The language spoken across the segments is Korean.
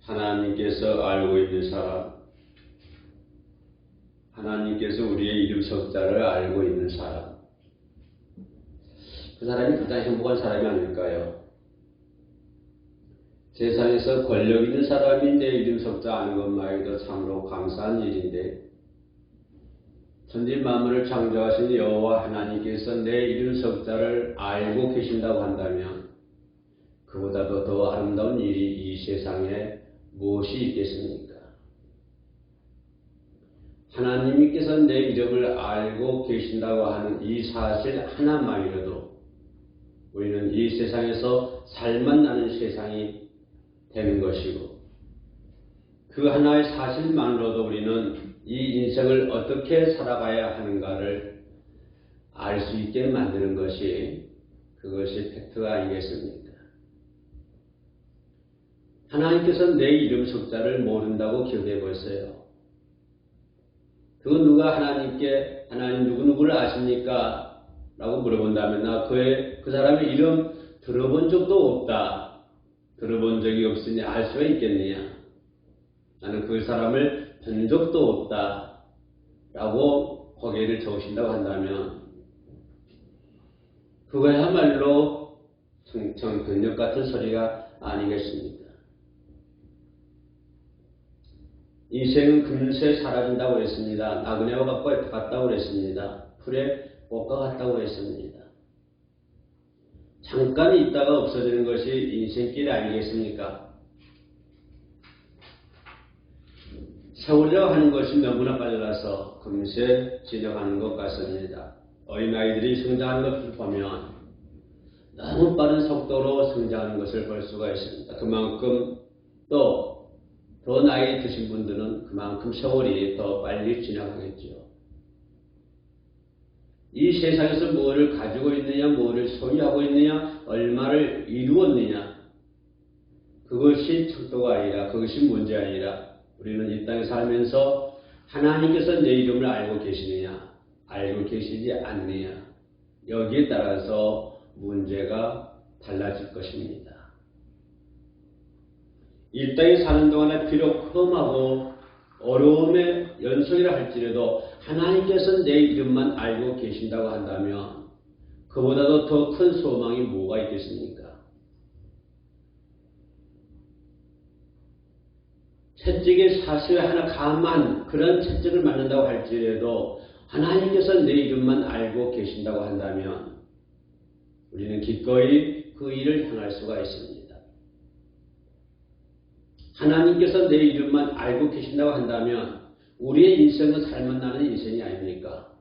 하나님께서 알고 있는 사람, 하나님께서 우리의 이름 석자를 알고 있는 사람, 그 사람이 가장 행복한 사람이 아닐까요? 세상에서 권력 있는 사람이 내 이름 석자 아는 것만으로도 참으로 감사한 일인데, 천지 만물을 창조하신 여호와 하나님께서 내 이름 석자를 알고 계신다고 한다면 그보다도 더 아름다운 일이 이 세상에 무엇이 있겠습니까? 하나님께서 내 이름을 알고 계신다고 하는 이 사실 하나만이라도 우리는 이 세상에서 살만 나는 세상이 되는 것이고, 그 하나의 사실만으로도 우리는 이 인생을 어떻게 살아가야 하는가를 알 수 있게 만드는 것이, 그것이 팩트가 아니겠습니까? 하나님께서 내 이름 석자를 모른다고 기억해 보세요. 그 누가 하나님께 하나님 누구누구를 아십니까? 라고 물어본다면 나 그 사람의 이름 들어본 적도 없다. 들어본 적이 없으니 알 수가 있겠느냐? 나는 그 사람을 본 적도 없다. 라고 고개를 저으신다고 한다면 그거야말로 청천벽력 같은 소리가 아니겠습니까? 인생은 금세 사라진다고 했습니다. 나그네와 같다고 했습니다. 풀의 꽃과 같다고 했습니다. 잠깐 있다가 없어지는 것이 인생길 아니겠습니까? 세월이라고 하는 것이 너무나 빨라서 금세 지나가는 것 같습니다. 어린아이들이 성장하는 것을 보면 너무 빠른 속도로 성장하는 것을 볼 수가 있습니다. 그만큼 또 더 나이 드신 분들은 그만큼 세월이 더 빨리 지나가겠죠. 이 세상에서 무엇을 가지고 있느냐, 무엇을 소유하고 있느냐, 얼마를 이루었느냐, 그것이 척도가 아니라, 그것이 문제 아니라 우리는 이 땅에 살면서 하나님께서 내 이름을 알고 계시느냐, 알고 계시지 않느냐, 여기에 따라서 문제가 달라질 것입니다. 이 땅에 사는 동안에 비록 험하고 어려움의 연속이라 할지라도 하나님께서 내 이름만 알고 계신다고 한다면 그보다도 더 큰 소망이 뭐가 있겠습니까? 채찍에 사슬 하나 감한 그런 채찍을 맞는다고 할지라도 하나님께서 내 이름만 알고 계신다고 한다면 우리는 기꺼이 그 일을 향할 수가 있습니다. 하나님께서 내 이름만 알고 계신다고 한다면 우리의 인생은 살만 나는 인생이 아닙니까?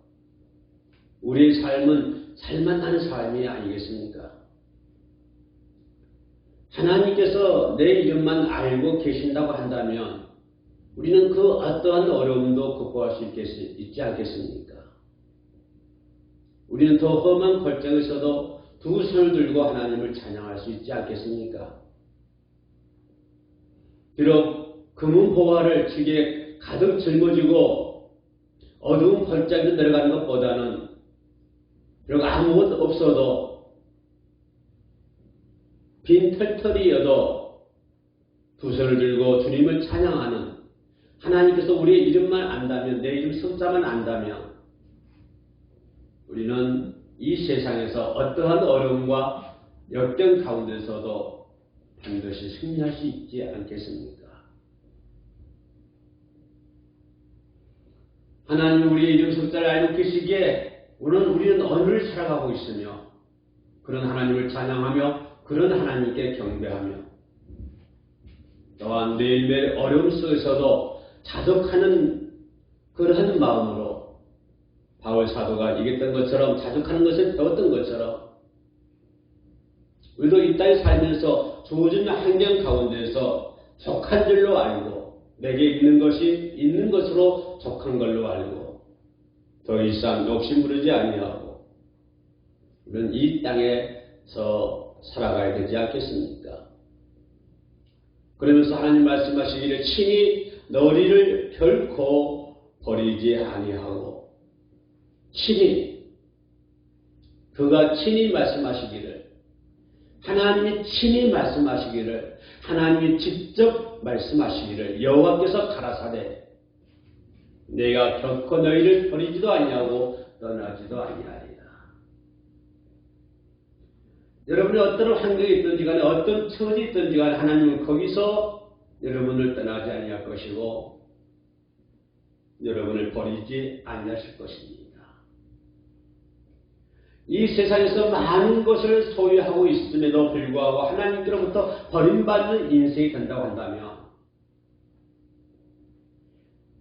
우리의 삶은 살만 나는 삶이 아니겠습니까? 하나님께서 내 이름만 알고 계신다고 한다면 우리는 그 어떠한 어려움도 극복할 수 있지 않겠습니까? 우리는 더 험한 골짜기에서도 두 손을 들고 하나님을 찬양할 수 있지 않겠습니까? 비록 금은보화를 지게 가득 짊어지고 어두운 골짜기로 내려가는 것보다는 비록 아무것도 없어도 빈 털털이여도 두 손을 들고 주님을 찬양하는, 하나님께서 우리의 이름만 안다면, 내 이름 석자만 안다면 우리는 이 세상에서 어떠한 어려움과 역경 가운데서도 반드시 승리할 수 있지 않겠습니까? 하나님 우리의 이름 석자를 알고 계시기에 우리는 오늘을 살아가고 있으며 그런 하나님을 찬양하며 그런 하나님께 경배하며 또한 매일매일 어려움 속에서도 자족하는 그러한 마음으로 바울 사도가 이겼던 것처럼, 자족하는 것을 배웠던 것처럼 우리도 이 땅에 살면서 주어진 환경 가운데서 족한 줄로 알고 내게 있는 것이 있는 것으로 족한 걸로 알고 더 이상 욕심부리지 아니하고 우리는 이 땅에서 살아가야 되지 않겠습니까? 그러면서 하나님 말씀하시기를 친히 너희를 결코 버리지 아니하고, 친히 그가 친히 말씀하시기를, 하나님이 친히 말씀하시기를, 하나님이 직접 말씀하시기를 여호와께서 가라사대 내가 결코 너희를 버리지도 아니하고 떠나지도 아니하리라. 여러분이 어떤 환경에 있든지 간에 어떤 처지에 있든지 간에 하나님은 거기서 여러분을 떠나지 아니할 것이고 여러분을 버리지 아니하실 것입니다. 이 세상에서 많은 것을 소유하고 있음에도 불구하고 하나님께로부터 버림받는 인생이 된다고 한다면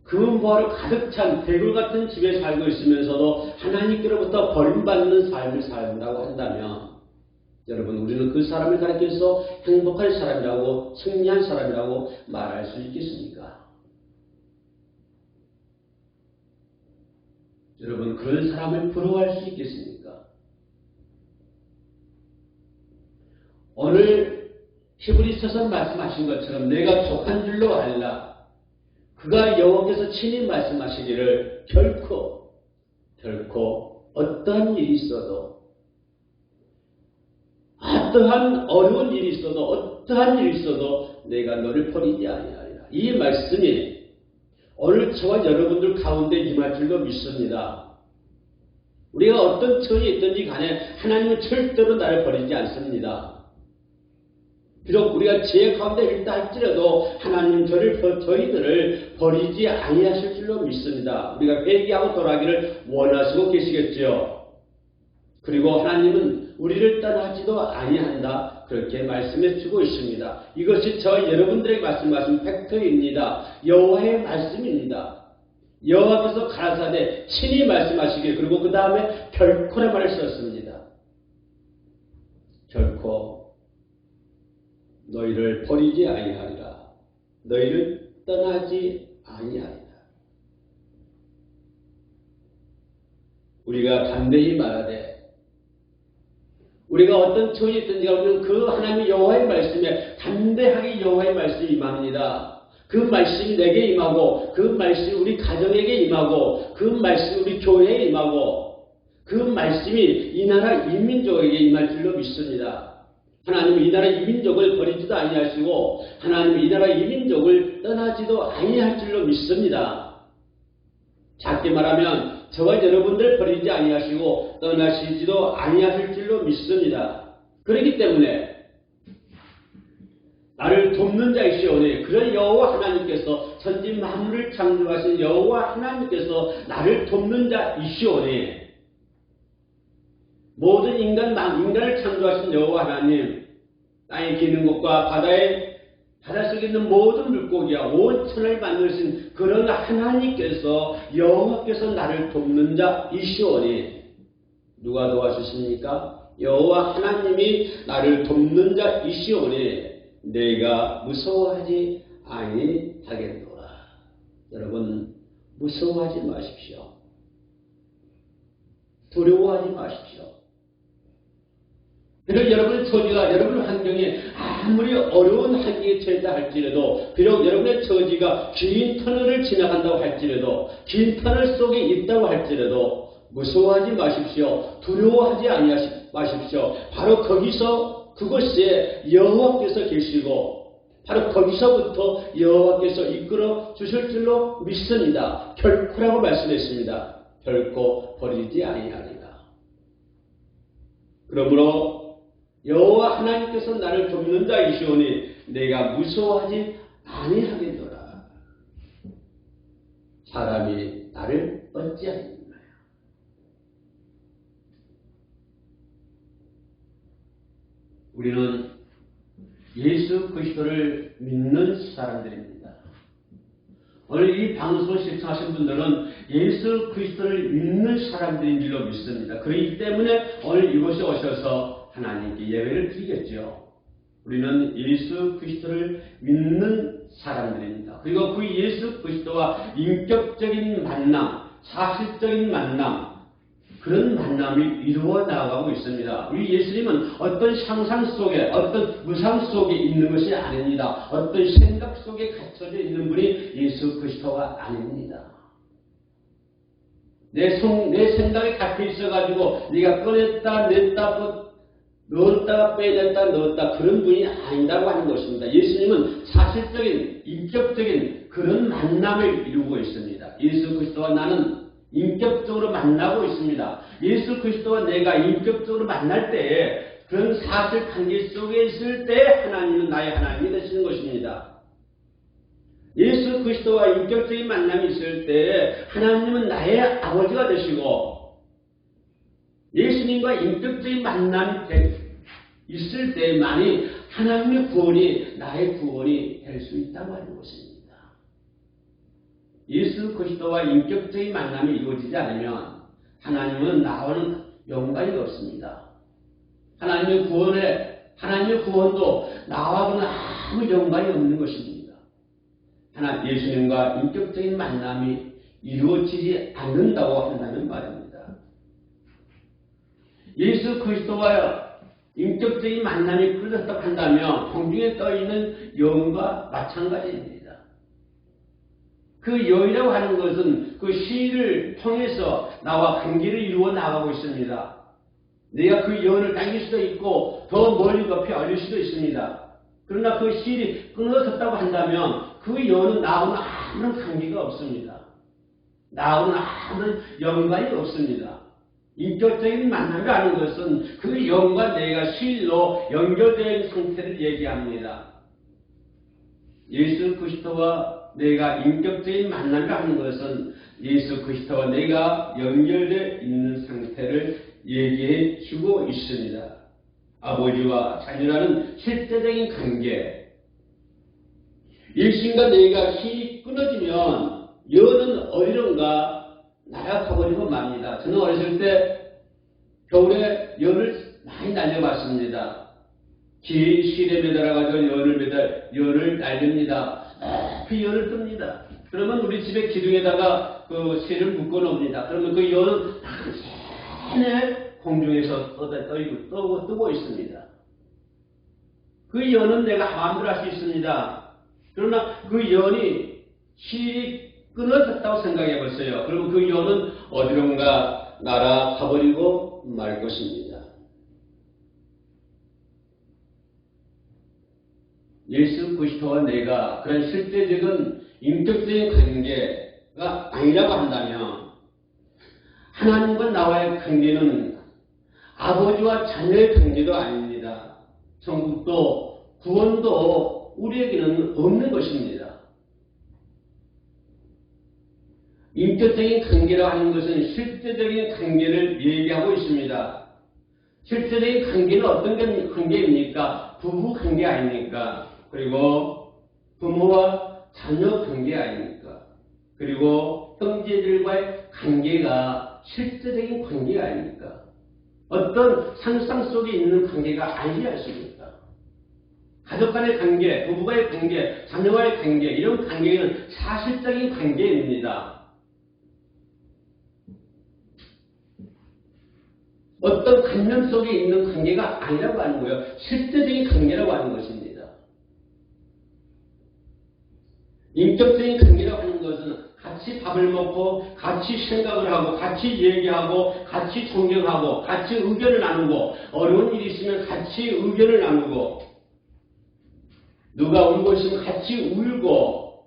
금은보화로 가득 찬 대굴 같은 집에 살고 있으면서도 하나님께로부터 버림받는 삶을 산다고 한다면 여러분 우리는 그 사람을 가리켜서 행복한 사람이라고 승리한 사람이라고 말할 수 있겠습니까? 여러분 그런 사람을 부러워할 수 있겠습니까? 오늘 히브리서서 말씀하신 것처럼 내가 족한 줄로 알라. 그가 여호와께서 친히 말씀하시기를 결코 어떠한 일이 있어도 어떠한 어려운 일이 있어도 어떠한 일이 있어도 내가 너를 버리지 아니하리라. 이 말씀이 오늘 저와 여러분들 가운데 임할 줄로 믿습니다. 우리가 어떤 처지에 있든지 간에 하나님은 절대로 나를 버리지 않습니다. 비록 우리가 죄 가운데 있다 할지라도 하나님 저희들을 버리지 아니하실 줄로 믿습니다. 우리가 회개하고 돌아가기를 원하시고 계시겠지요. 그리고 하나님은 우리를 떠나지도 아니한다. 그렇게 말씀해 주고 있습니다. 이것이 저 여러분들에게 말씀하신 팩트입니다. 여호와의 말씀입니다. 여호와께서 가라사대 친히 말씀하시길 그리고 그 다음에 결코란 말을 썼습니다. 결코 너희를 버리지 아니하리라. 너희를 떠나지 아니하리라. 우리가 담대히 말하되 우리가 어떤 처지에 있든지 우리는 그 하나님의 여호와의 말씀에 담대하게 여호와의 말씀이 임합니다. 그 말씀이 내게 임하고 그 말씀이 우리 가정에게 임하고 그 말씀이 우리 교회에 임하고 그 말씀이 이 나라 이민족에게 임할 줄로 믿습니다. 하나님은 이 나라 이민족을 버리지도 아니하시고 하나님은 이 나라 이민족을 떠나지도 아니할 줄로 믿습니다. 작게 말하면 저와 여러분들 버리지 아니하시고 떠나시지도 아니하실 줄로 믿습니다. 그렇기 때문에 나를 돕는 자이시오니 그런 여호와 하나님께서 천지 만물을 창조하신 여호와 하나님께서 나를 돕는 자이시오니 모든 인간을 창조하신 여호와 하나님, 땅에 기는 것과 바다 속에 있는 모든 물고기와 온 천을 만드신 그런 하나님께서 여호와께서 나를 돕는 자이시오니 누가 도와주십니까? 여호와 하나님이 나를 돕는 자이시오니 내가 무서워하지 아니하겠노라. 여러분 무서워하지 마십시오. 두려워하지 마십시오. 비록 여러분의 처지가 여러분의 환경이 아무리 어려운 환경에 처했다 할지라도 비록 여러분의 처지가 긴 터널을 지나간다고 할지라도 긴 터널 속에 있다고 할지라도 무서워하지 마십시오. 두려워하지 마십시오. 바로 거기서 그곳에 여호와께서 계시고 바로 거기서부터 여호와께서 이끌어 주실 줄로 믿습니다. 결코라고 말씀했습니다. 결코 버리지 아니하리라. 그러므로 여호와 하나님께서 나를 돕는 자이시오니 내가 무서워하지 아니하겠노라. 사람이 나를 어찌하겠나요? 우리는 예수 그리스도를 믿는 사람들입니다. 오늘 이 방송을 시청하신 분들은 예수 그리스도를 믿는 사람들인 줄로 믿습니다. 그렇기 때문에 오늘 이곳에 오셔서 하나님께 예배를 드리겠죠. 우리는 예수 그리스도를 믿는 사람들입니다. 그리고 그 예수 그리스도와 인격적인 만남, 사실적인 만남, 그런 만남이 이루어 나가고 있습니다. 우리 예수님은 어떤 상상 속에, 어떤 무상 속에 있는 것이 아닙니다. 어떤 생각 속에 갇혀져 있는 분이 예수 그리스도가 아닙니다. 내 생각에 갇혀 있어가지고 네가 꺼냈다 냈다 넣었다가 빼냈다 넣었다 그런 분이 아니다고 하는 것입니다. 예수님은 사실적인 인격적인 그런 만남을 이루고 있습니다. 예수 그리스도와 나는 인격적으로 만나고 있습니다. 예수 그리스도와 내가 인격적으로 만날 때에 그런 사실 관계 속에 있을 때 하나님은 나의 하나님이 되시는 것입니다. 예수 그리스도와 인격적인 만남이 있을 때 하나님은 나의 아버지가 되시고 예수님과 인격적인 만남이 있을 때만이 하나님의 구원이 나의 구원이 될 수 있다고 하는 것입니다. 예수 그리스도와 인격적인 만남이 이루어지지 않으면 하나님은 나와는 연관이 없습니다. 하나님의 구원도 나와는 아무 연관이 없는 것입니다. 예수님과 인격적인 만남이 이루어지지 않는다고 한다는 말입니다. 예수 그리스도와 인격적인 만남이 끊어졌다고 한다면 공중에 떠있는 여인과 마찬가지입니다. 그 여인이라고 하는 것은 그 시를 통해서 나와 관계를 이루어 나가고 있습니다. 내가 그 여인을 당길 수도 있고 더 멀리 높이 올릴 수도 있습니다. 그러나 그 시일이 끊어졌다고 한다면 그 여인은 나하고는 아무런 관계가 없습니다. 나하고는 아무런 연관이 없습니다. 인격적인 만남이라는 것은 그 영과 내가 실로 연결된 상태를 얘기합니다. 예수 그리스도와 내가 인격적인 만남이라는 것은 예수 그리스도와 내가 연결되어 있는 상태를 얘기해 주고 있습니다. 아버지와 자녀라는 실제적인 관계. 예수님과 내가 힘이 끊어지면 여는 어디론가 날아가버리고 맙니다. 저는 어렸을 때 겨울에 연을 많이 날려봤습니다. 긴 실에 매달아가지고 연을 날립니다. 그 연을 뜹니다. 그러면 우리 집에 기둥에다가 그 실을 묶어 놓습니다. 그러면 그 연은 내내 공중에서 뜨고 있습니다. 그 연은 내가 마음대로 할 수 있습니다. 그러나 그 연이 실이 끊어졌다고 생각해 보세요. 그러면 그 연은 어디론가 날아가버리고 말 것입니다. 예수 그리스도와 내가 그런 실제적인 인격적인 관계가 아니라고 한다면 하나님과 나와의 관계는 아버지와 자녀의 관계도 아닙니다. 천국도 구원도 우리에게는 없는 것입니다. 인격적인 관계라고 하는 것은 실제적인 관계를 얘기하고 있습니다. 실제적인 관계는 어떤 관계입니까? 부부 관계 아닙니까? 그리고 부모와 자녀 관계 아닙니까? 그리고 형제들과의 관계가 실제적인 관계가 아닙니까? 어떤 상상 속에 있는 관계가 아니지 않습니까? 가족 간의 관계, 부부와의 관계, 자녀와의 관계, 이런 관계는 사실적인 관계입니다. 어떤 관념 속에 있는 관계가 아니라고 하는 거예요. 실제적인 관계라고 하는 것입니다. 인격적인 관계라고 하는 것은 같이 밥을 먹고 같이 생각을 하고 같이 얘기하고 같이 존경하고 같이 의견을 나누고 어려운 일이 있으면 같이 의견을 나누고 누가 울고 있으면 같이 울고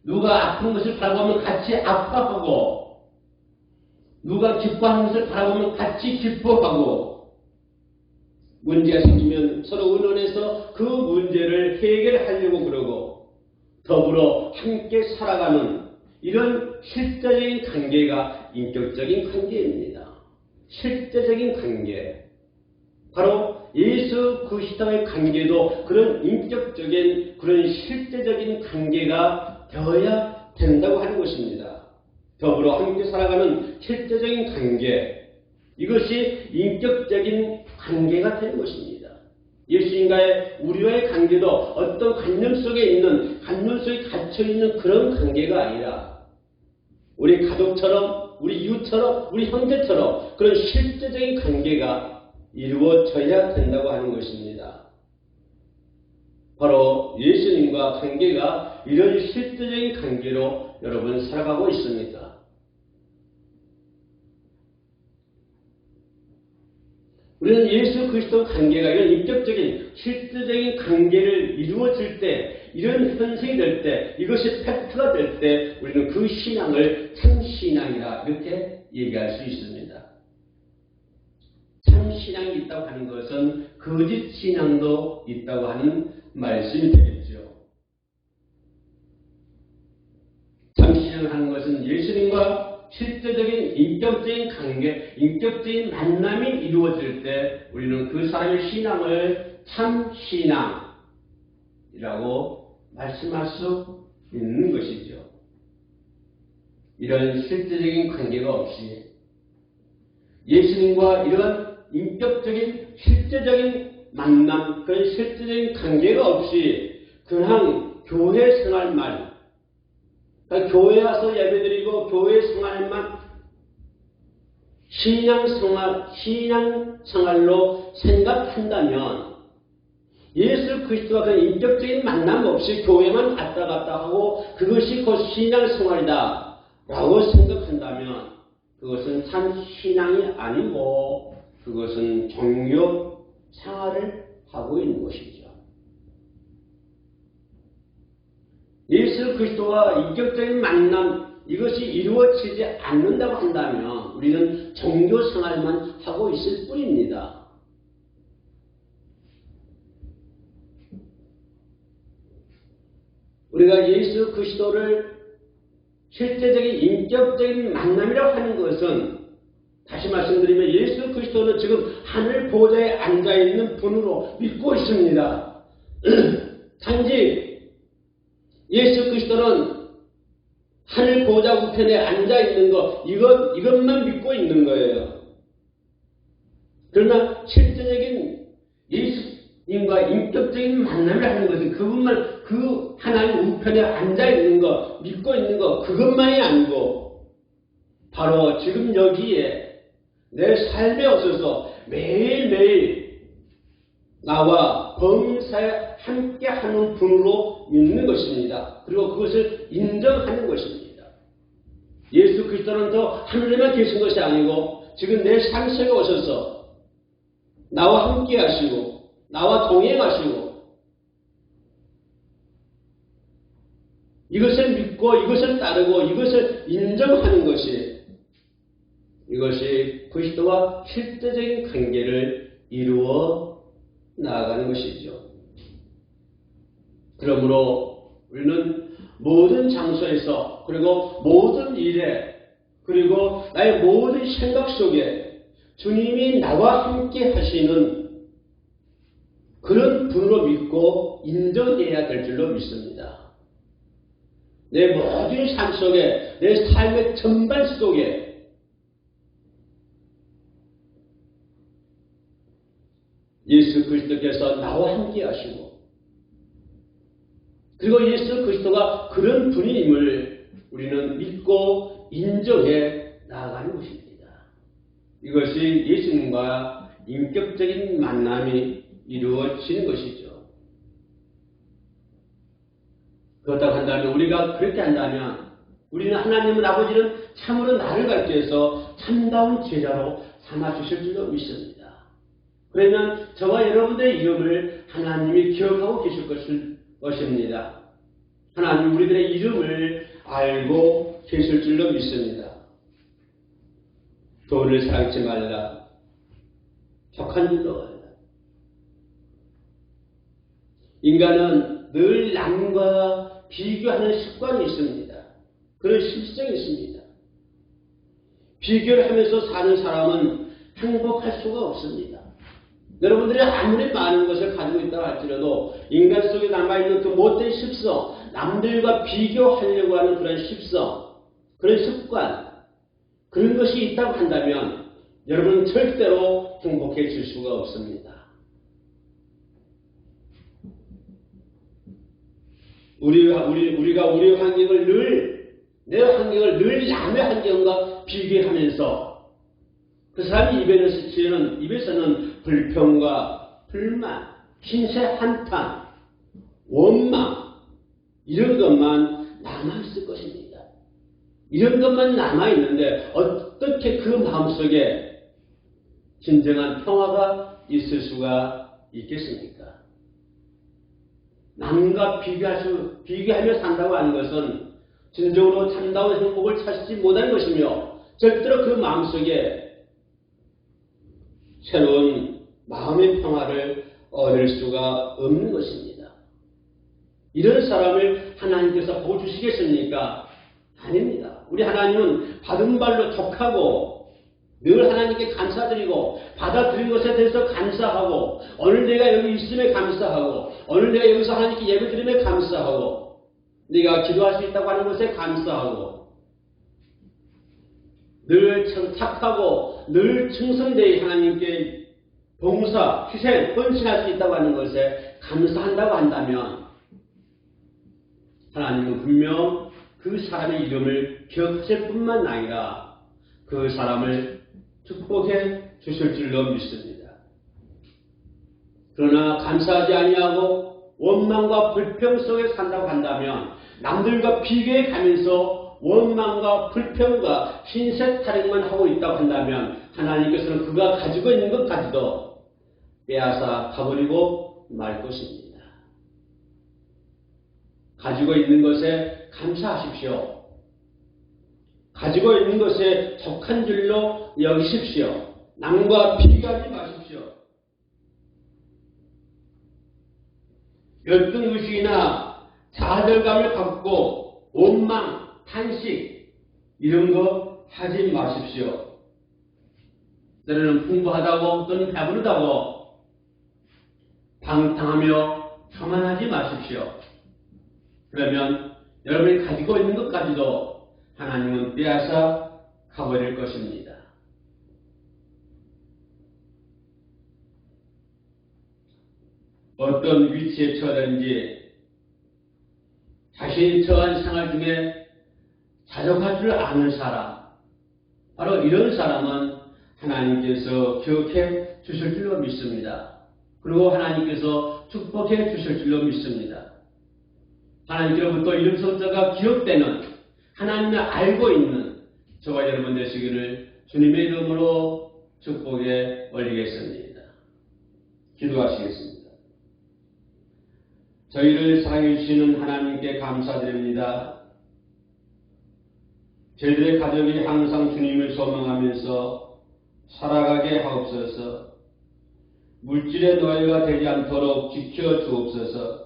누가 아픈 것을 바라보면 같이 아파하고 누가 기뻐하는 것을 바라보면 같이 기뻐하고 문제가 생기면 서로 의논해서 그 문제를 해결하려고 그러고 더불어 함께 살아가는 이런 실제적인 관계가 인격적인 관계입니다. 실제적인 관계. 바로 예수 그리스도의 관계도 그런 인격적인 그런 실제적인 관계가 되어야 된다고 하는 것입니다. 더불어 함께 살아가는 실제적인 관계, 이것이 인격적인 관계가 되는 것입니다. 예수님과의 우리와의 관계도 어떤 관념 속에 갇혀있는 그런 관계가 아니라 우리 가족처럼, 우리 이웃처럼, 우리 형제처럼 그런 실제적인 관계가 이루어져야 된다고 하는 것입니다. 바로 예수님과 관계가 이런 실제적인 관계로 여러분 살아가고 있습니다. 우리는 예수 그리스도 관계가 이런 인격적인 실질적인 관계를 이루어질 때, 이런 현상이 될 때, 이것이 팩트가 될 때 우리는 그 신앙을 참신앙이라 이렇게 얘기할 수 있습니다. 참신앙이 있다고 하는 것은 거짓 신앙도 있다고 하는 말씀이 되겠죠. 참신앙을 하는 것은 예수님과 실제적인 인격적인 관계, 인격적인 만남이 이루어질 때 우리는 그 사람의 신앙을 참신앙이라고 말씀할 수 있는 것이죠. 이런 실제적인 관계가 없이 예수님과 이런 인격적인 실제적인 만남, 그런 실제적인 관계가 없이 그냥 교회 생활만, 그러니까 교회 와서 예배드리고 교회 생활만 신앙생활로 생각한다면 예수 그리스도와 그 인격적인 만남 없이 교회만 왔다 갔다 하고 그것이 곧 신앙생활이다 라고 생각한다면 그것은 참 신앙이 아니고 그것은 종교 생활을 하고 있는 것이죠. 예수 그리스도와 인격적인 만남 이것이 이루어지지 않는다고 한다면 우리는 종교 생활만 하고 있을 뿐입니다. 우리가 예수 그리스도를 실제적인 인격적인 만남이라고 하는 것은 다시 말씀드리면 예수 그리스도는 지금 하늘 보좌에 앉아있는 분으로 믿고 있습니다. 단지 예수 그리스도는 하늘 보좌 우편에 앉아있는 이것만 믿고 있는 거예요. 그러나 실제적인 예수님과 인격적인 만남을 하는 것은 그것만 그 하나님 우편에 앉아있는 거, 믿고 있는 거 그것만이 아니고 바로 지금 여기에 내 삶에 없어서 매일매일 나와 범사에 함께하는 분으로 믿는 것입니다. 그리고 그것을 인정하는 것입니다. 예수 그리스도는 더 하늘에만 계신 것이 아니고 지금 내 삶 속에 오셔서 나와 함께 하시고 나와 동행하시고 이것을 믿고 이것을 따르고 이것을 인정하는 것이 이것이 그리스도와 실제적인 관계를 이루어 나아가는 것이죠. 그러므로 우리는 모든 장소에서 그리고 모든 일에 그리고 나의 모든 생각 속에 주님이 나와 함께 하시는 그런 분으로 믿고 인정해야 될 줄로 믿습니다. 내 모든 삶 속에 내 삶의 전반 속에 예수 그리스도께서 나와 함께 하시고 그리고 예수 그리스도가 그런 분임을 우리는 믿고 인정해 나아가는 것입니다. 이것이 예수님과 인격적인 만남이 이루어지는 것이죠. 그렇다고 한다면 우리가 그렇게 한다면 우리는 하나님은 아버지는 참으로 나를 가르쳐서 참다운 제자로 삼아주실 줄로 믿습니다. 그러면 저와 여러분들의 이름을 하나님이 기억하고 계실 것입니다. 하나님 우리들의 이름을 알고 계실 줄로 믿습니다. 돈을 사랑치 말라. 격한 줄로 알라. 인간은 늘 남과 비교하는 습관이 있습니다. 그런 실성이 있습니다. 비교를 하면서 사는 사람은 행복할 수가 없습니다. 여러분들이 아무리 많은 것을 가지고 있다고 할지라도 인간 속에 남아있는 그 못된 습성, 남들과 비교하려고 하는 그런 습성, 그런 습관, 그런 것이 있다고 한다면 여러분은 절대로 행복해질 수가 없습니다. 우리가 우리의 환경을 내 환경을 늘 남의 환경과 비교하면서 그 사람이 입에서는 불평과 불만, 신세 한탄, 원망 이런 것만 남아있을 것입니다. 이런 것만 남아있는데 어떻게 그 마음속에 진정한 평화가 있을 수가 있겠습니까? 남과 비교하며 산다고 하는 것은 진정으로 참다운 행복을 찾지 못할 것이며 절대로 그 마음속에 새로운 마음의 평화를 얻을 수가 없는 것입니다. 이런 사람을 하나님께서 보여주시겠습니까? 아닙니다. 우리 하나님은 받은 발로 족하고 늘 하나님께 감사드리고 받아들인 것에 대해서 감사하고 오늘 내가 여기 있음에 감사하고 오늘 내가 여기서 하나님께 예배드림에 감사하고 내가 기도할 수 있다고 하는 것에 감사하고 늘 착하고 늘 충성되이 하나님께 봉사, 희생, 헌신할 수 있다고 하는 것에 감사한다고 한다면 하나님은 분명 그 사람의 이름을 기억하실 뿐만 아니라 그 사람을 축복해 주실 줄로 믿습니다. 그러나 감사하지 아니하고 원망과 불평 속에 산다고 한다면 남들과 비교해 가면서 원망과 불평과 흰색 타령만 하고 있다고 한다면 하나님께서는 그가 가지고 있는 것까지도 빼앗아 가버리고 말 것입니다. 가지고 있는 것에 감사하십시오. 가지고 있는 것에 족한 줄로 여기십시오. 남과 비교하지 마십시오. 열등의식이나 좌절감을 갖고 원망, 탄식 이런 거 하지 마십시오. 때로는 풍부하다고 또는 배부르다고 방탕하며 교만하지 마십시오. 그러면 여러분이 가지고 있는 것까지도 하나님은 빼앗아 가버릴 것입니다. 어떤 위치에 처하든지 자신이 처한 생활 중에 자족할 줄 아는 사람, 바로 이런 사람은 하나님께서 기억해 주실 줄로 믿습니다. 그리고 하나님께서 축복해 주실 줄로 믿습니다. 하나님께로부터 이름 성자가 기록되는 하나님을 알고 있는 저와 여러분 되시기를 주님의 이름으로 축복해 올리겠습니다. 기도하시겠습니다. 저희를 사랑해 주시는 하나님께 감사드립니다. 저희들의 가족이 항상 주님을 소망하면서 살아가게 하옵소서. 물질의 노예가 되지 않도록 지켜주옵소서.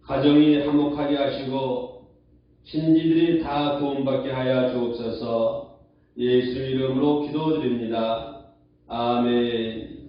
가정이 화목하게 하시고 신지들이 다 구원받게 하여 주옵소서. 예수 이름으로 기도드립니다. 아멘.